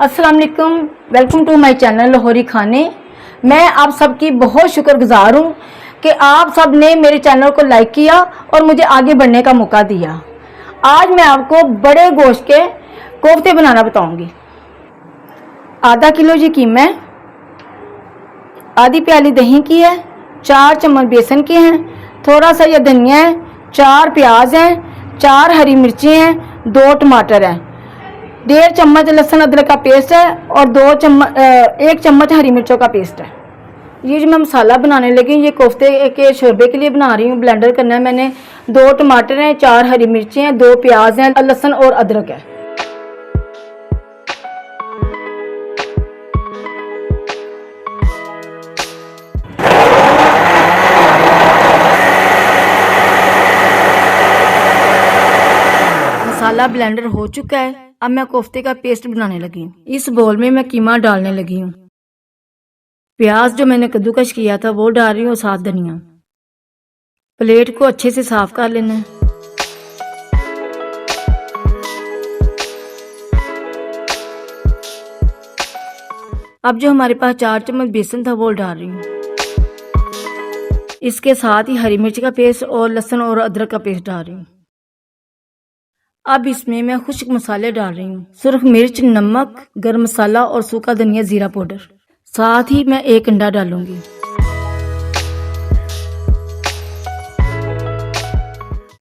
अस्सलाम वालेकुम, welcome to my channel Lahori खाने। मैं आप सबकी बहुत शुक्रगुजार हूँ कि आप सब ने मेरे चैनल को लाइक किया और मुझे आगे बढ़ने का मौका दिया। आज मैं आपको बड़े गोश्त के कोफ्ते बनाना बताऊंगी। आधा किलो जी कीमा है, आधी प्याली दही की है, 4 चम्मच बेसन के हैं, थोड़ा सा ये धनिया है, 4 प्याज हैं, 4 हरी मिर्ची हैं, 2 टमाटर हैं, 1.5 चम्मच लहसुन अदरक का पेस्ट है और 1 चम्मच हरी मिर्चों का पेस्ट है। ये जो मैं मसाला बनाने लगी हूँ, ये कोफ्ते के शोरबे के लिए बना रही हूँ। ब्लेंडर करना है मैंने। 2 टमाटर हैं, 4 हरी मिर्ची हैं, 2 प्याज हैं, लहसुन और अदरक है। मसाला ब्लेंडर हो चुका है। अब मैं कोफ्ते का पेस्ट बनाने लगी हूँ। इस बोल में मैं कीमा डालने लगी हूँ। प्याज जो मैंने कद्दूकश किया था वो डाल रही हूँ, साथ धनिया। प्लेट को अच्छे से साफ कर लेना है। अब जो हमारे पास 4 चम्मच बेसन था वो डाल रही हूँ। इसके साथ ही हरी मिर्च का पेस्ट और लहसुन और अदरक का पेस्ट डाल रही हूँ। अब इसमें मैं खुश्क मसाले डाल रही हूँ। सुर्ख मिर्च, नमक, गरम मसाला और सूखा धनिया, जीरा पाउडर। साथ ही मैं 1 अंडा डालूंगी।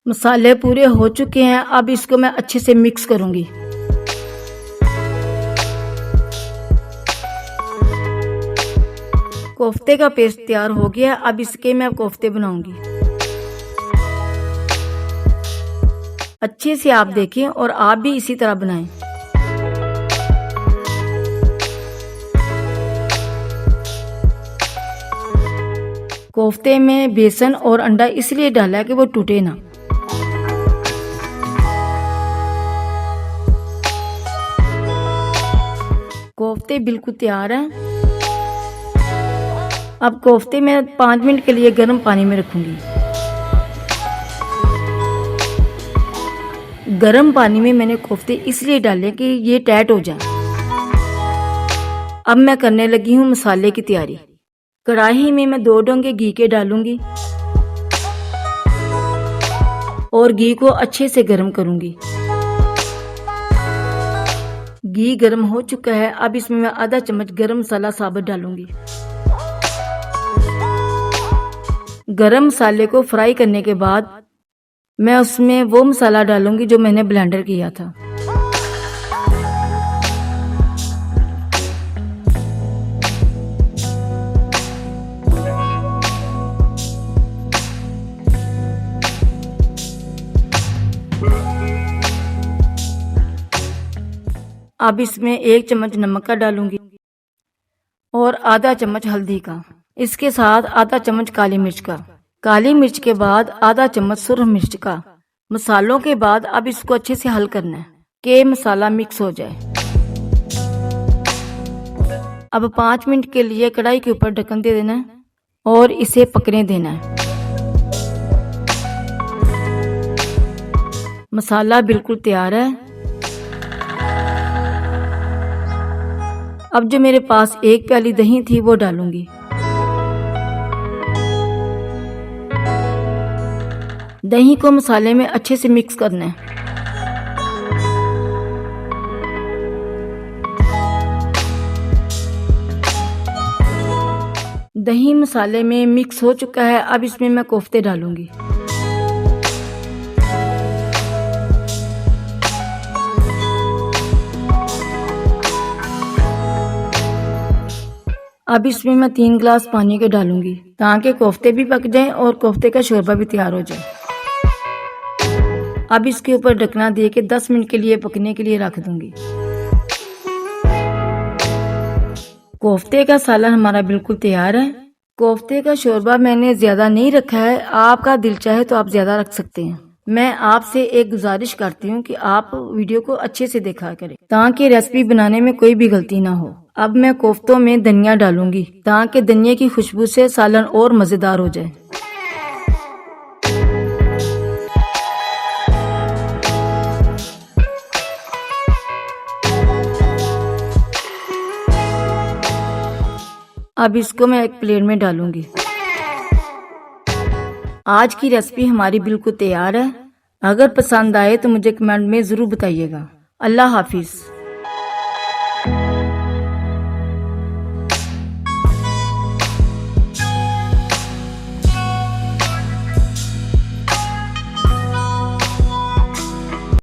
मसाले पूरे हो चुके हैं। अब इसको मैं अच्छे से मिक्स करूंगी। कोफ्ते का पेस्ट तैयार हो गया। अब इसके मैं कोफ्ते बनाऊंगी। अच्छे से आप देखें और आप भी इसी तरह बनाएं। कोफ्ते में बेसन और अंडा इसलिए डाला है कि वो टूटे ना। कोफ्ते बिल्कुल तैयार हैं। अब कोफ्ते में 5 मिनट के लिए गर्म पानी में रखूंगी। गर्म पानी में मैंने कोफ्ते इसलिए डाले कि ये टाइट हो जाए। अब मैं करने लगी हूँ मसाले की तैयारी। कढ़ाई में मैं 2 डोंगे घी के डालूंगी और घी को अच्छे से गर्म करूंगी। घी गर्म हो चुका है। अब इसमें मैं आधा चम्मच गरम मसाला साबुत डालूंगी। गरम मसाले को फ्राई करने के बाद मैं उसमें वो मसाला डालूंगी जो मैंने ब्लेंडर किया था। अब इसमें 1 चम्मच नमक का डालूंगी और आधा चम्मच हल्दी का। इसके साथ आधा चम्मच काली मिर्च का। काली मिर्च के बाद आधा चम्मच सुरख मिर्च का। मसालों के बाद अब इसको अच्छे से हल करना है कि मसाला मिक्स हो जाए। अब 5 मिनट के लिए कढ़ाई के ऊपर ढक्कन दे देना है और इसे पकने देना है। मसाला बिल्कुल तैयार है। अब जो मेरे पास 1 प्याली दही थी वो डालूंगी। दही को मसाले में अच्छे से मिक्स करना है। दही मसाले में मिक्स हो चुका है। अब इसमें मैं कोफ्ते डालूंगी। अब इसमें मैं 3 गिलास पानी के डालूंगी ताकि कोफ्ते भी पक जाएं और कोफ्ते का शोरबा भी तैयार हो जाए। अब इसके ऊपर ढकना दे के 10 मिनट के लिए पकने के लिए रख दूंगी। कोफ्ते का सालन हमारा बिल्कुल तैयार है। कोफ्ते का शोरबा मैंने ज्यादा नहीं रखा है। आपका दिल चाहे तो आप ज्यादा रख सकते हैं। मैं आपसे एक गुजारिश करती हूँ कि आप वीडियो को अच्छे से देखा करें ताकि रेसिपी बनाने में कोई भी गलती ना हो। अब मैं कोफ्तों में धनिया डालूंगी ताकि धनिया की खुशबू से सालन और मजेदार हो जाए। अब इसको मैं एक प्लेट में डालूंगी। आज की रेसिपी हमारी बिल्कुल तैयार है। अगर पसंद आए तो मुझे कमेंट में ज़रूर बताइएगा। अल्लाह हाफिज़।